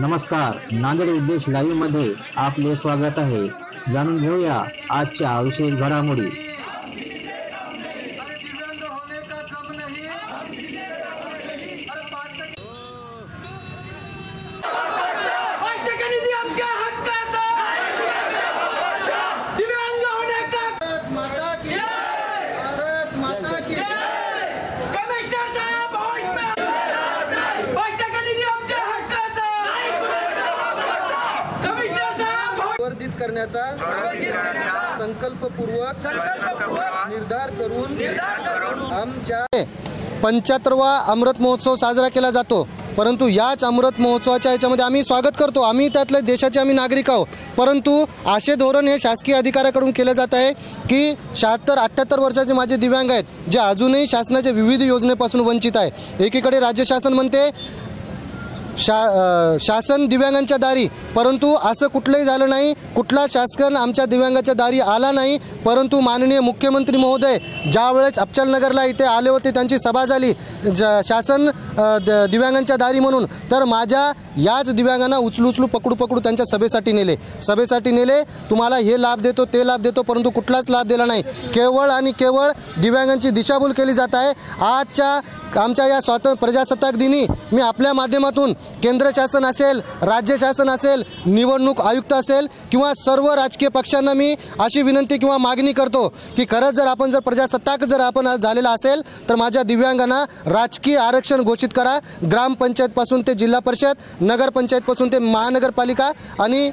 नमस्कार, नांदेड उद्देश लाईव्ह मध्ये आपले स्वागत आहे। जाणून घेऊया आजच्या विशेष घडामोडी। वर्धित करण्याचा संकल्पपूर्वक निर्धार करून आमच्या 75वा अमृत महोत्सव साजरा केला जातो। परंतु याच अमृत महोत्सवाच्या याच्यामध्ये आम्ही स्वागत करतो, आम्ही त्यातले देशाचे आम्ही नागरिक आहोत। परंतु असे धोरण हे शासकीय अधिकाऱ्याकडून केले जात आहे की 76-78 वर्षाचे माझे दिव्यांग आहेत जे अजूनही शासनाच्या विविध योजनेपासून वंचित आहे। एकीकडे राज्य शासन म्हणते शासन दिव्यांगांच्या दारी, परंतु असं कुठलंही झालं नाही, कुठला शासन आमच्या दिव्यांगाच्या दारी आला नाही। परंतु माननीय मुख्यमंत्री महोदय ज्यावेळेस अबचलनगरला इथे आले होते, त्यांची सभा झाली शासन दिव्यांगांच्या दारी म्हणून, तर माझ्या याच दिव्यांगांना उचलू पकडू त्यांच्या सभेसाठी नेले। तुम्हाला हे लाभ देतो ते लाभ देतो, परंतु कुठलाच लाभ दिला नाही। केवळ आणि केवळ दिव्यांगांची दिशाभूल केली जात आहे। आजच्या आमच्या या प्रजासत्ताक दिनी मी आपल्या माध्यमातून केंद्र शासन असेल, राज्य शासन असेल, निवडणूक आयुक्त असेल किंवा सर्व राजकीय पक्षांना मी अशी विनंती किंवा मागणी करतो की खरंच जर प्रजासत्ताक झालेला असेल तर माझ्या दिव्यांगांना राजकीय आरक्षण घोषित करा। ग्रामपंचायतपासून ते जिल्हा परिषद, नगरपंचायतपासून ते महानगरपालिका आणि